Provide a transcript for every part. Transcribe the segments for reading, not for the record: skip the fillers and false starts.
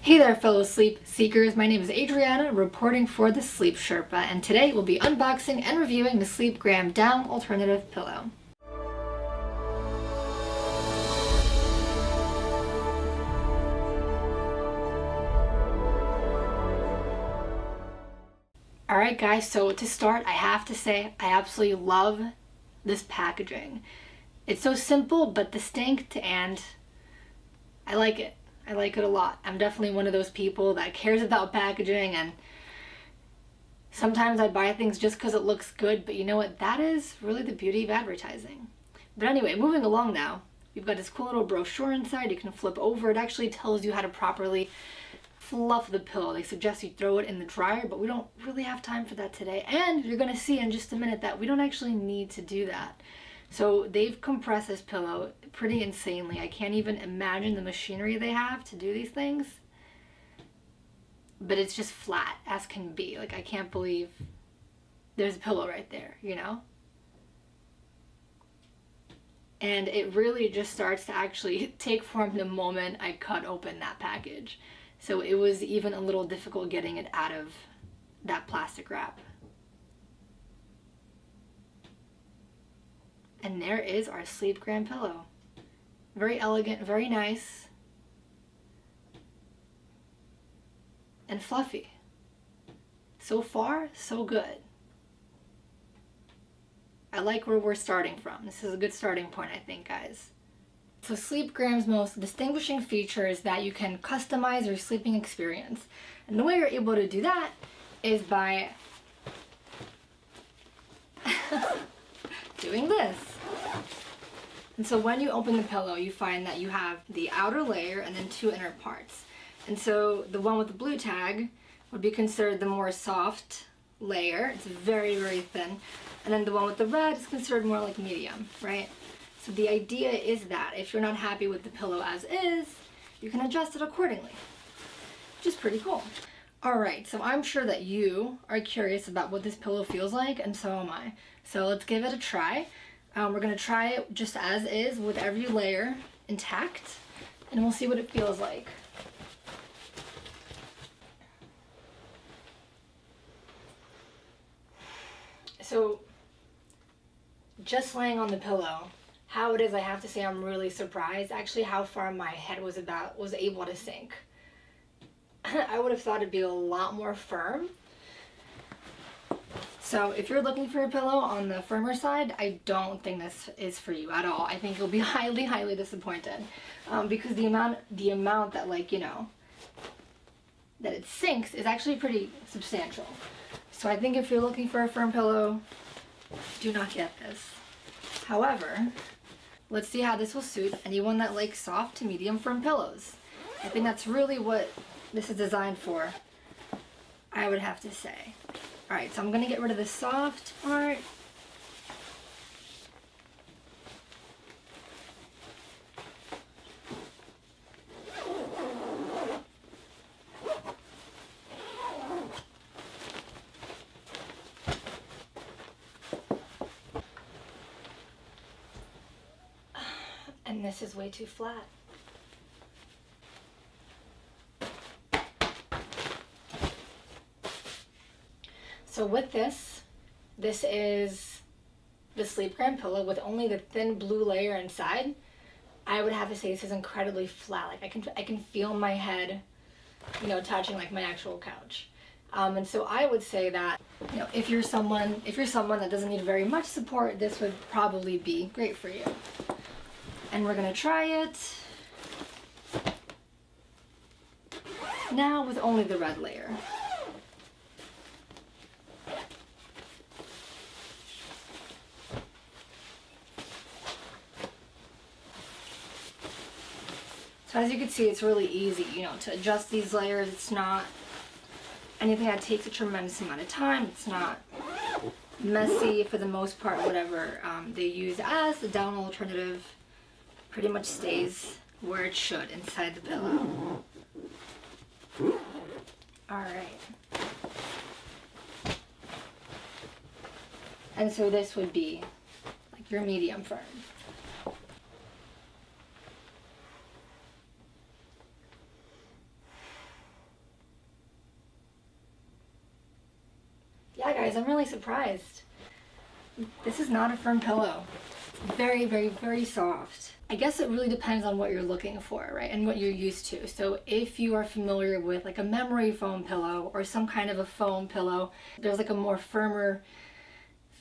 Hey there fellow sleep seekers, my name is Adriana, reporting for the Sleep Sherpa, and today we'll be unboxing and reviewing the Sleepgram Down Alternative Pillow. Alright guys, so to start I have to say I absolutely love this packaging. It's so simple but distinct and I like it. I like it a lot. I'm definitely one of those people that cares about packaging, and sometimes I buy things just because it looks good, but you know what? That is really the beauty of advertising. But anyway, moving along now. We've got this cool little brochure inside you can flip over. It actually tells you how to properly fluff the pillow. They suggest you throw it in the dryer, but we don't really have time for that today. And you're going to see in just a minute that we don't actually need to do that. So they've compressed this pillow pretty insanely. I can't even imagine the machinery they have to do these things. But it's just flat as can be. Like, I can't believe there's a pillow right there, you know? And it really just starts to actually take form the moment I cut open that package. So it was even a little difficult getting it out of that plastic wrap. And there is our Sleepgram pillow. Very elegant, very nice, and fluffy. So far, so good. I like where we're starting from. This is a good starting point, I think, guys. So Sleepgram's most distinguishing feature is that you can customize your sleeping experience. And the way you're able to do that is by doing this. And so when you open the pillow, you find that you have the outer layer and then two inner parts. And so the one with the blue tag would be considered the more soft layer. It's very, very thin. And then the one with the red is considered more like medium, right? So the idea is that if you're not happy with the pillow as is, you can adjust it accordingly, which is pretty cool. All right, so I'm sure that you are curious about what this pillow feels like, and so am I. So let's give it a try. We're gonna try it just as is with every layer intact, and we'll see what it feels like. So just laying on the pillow, how it is, I have to say I'm really surprised actually how far my head was able to sink. I would have thought it'd be a lot more firm. So if you're looking for a pillow on the firmer side, I don't think this is for you at all. I think you'll be highly, highly disappointed because the amount that, like, you know, that it sinks is actually pretty substantial. So I think if you're looking for a firm pillow, do not get this. However, let's see how this will suit anyone that likes soft to medium firm pillows. I think that's really what this is designed for, I would have to say. Alright, so I'm going to get rid of the soft part. And this is way too flat. So with this is the Sleepgram pillow with only the thin blue layer inside. I would have to say this is incredibly flat. Like I can feel my head, you know, touching like my actual couch. And so I would say that, you know, if you're someone that doesn't need very much support, this would probably be great for you. And we're gonna try it now with only the red layer. So as you can see, it's really easy, you know, to adjust these layers. It's not anything that takes a tremendous amount of time. It's not messy for the most part. Whatever they use as the down alternative pretty much stays where it should inside the pillow. Alright. And so this would be like your medium firm. guys, I'm really surprised. This is not a firm pillow. Very, very, very soft. I guess it really depends on what you're looking for, right? And what you're used to. So if you are familiar with like a memory foam pillow or some kind of a foam pillow, there's like a more firmer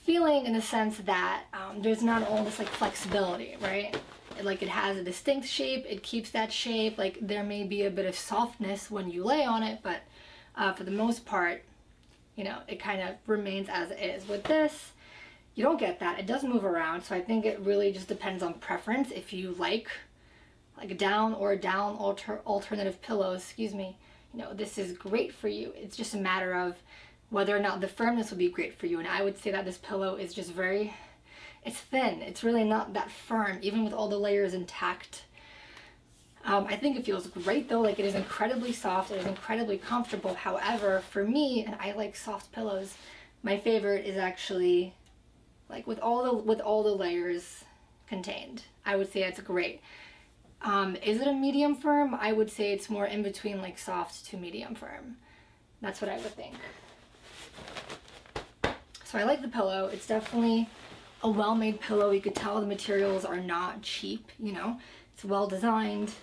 feeling in the sense that there's not all this like flexibility, right? Like it has a distinct shape, it keeps that shape, like there may be a bit of softness when you lay on it, but for the most part, you know, it kind of remains as it is. With this, you don't get that. It does move around, so I think it really just depends on preference. If you like down or down alternative pillows, excuse me, you know, this is great for you. It's just a matter of whether or not the firmness would be great for you. And I would say that this pillow is just very, it's thin. It's really not that firm, even with all the layers intact. I think it feels great though. Like it is incredibly soft. It is incredibly comfortable. However, for me, and I like soft pillows, my favorite is actually like with all the layers contained. I would say it's great. Is it a medium firm? I would say it's more in between like soft to medium firm. That's what I would think. So I like the pillow. It's definitely a well-made pillow. You could tell the materials are not cheap, you know. It's well designed.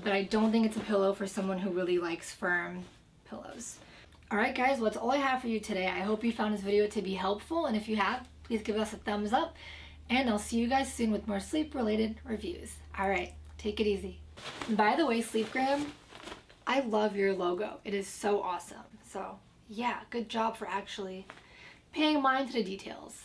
But I don't think it's a pillow for someone who really likes firm pillows. Alright guys, well, that's all I have for you today. I hope you found this video to be helpful, and if you have, please give us a thumbs up, and I'll see you guys soon with more sleep-related reviews. Alright, take it easy. And by the way, Sleepgram, I love your logo. It is so awesome. So, yeah, good job for actually paying mind to the details.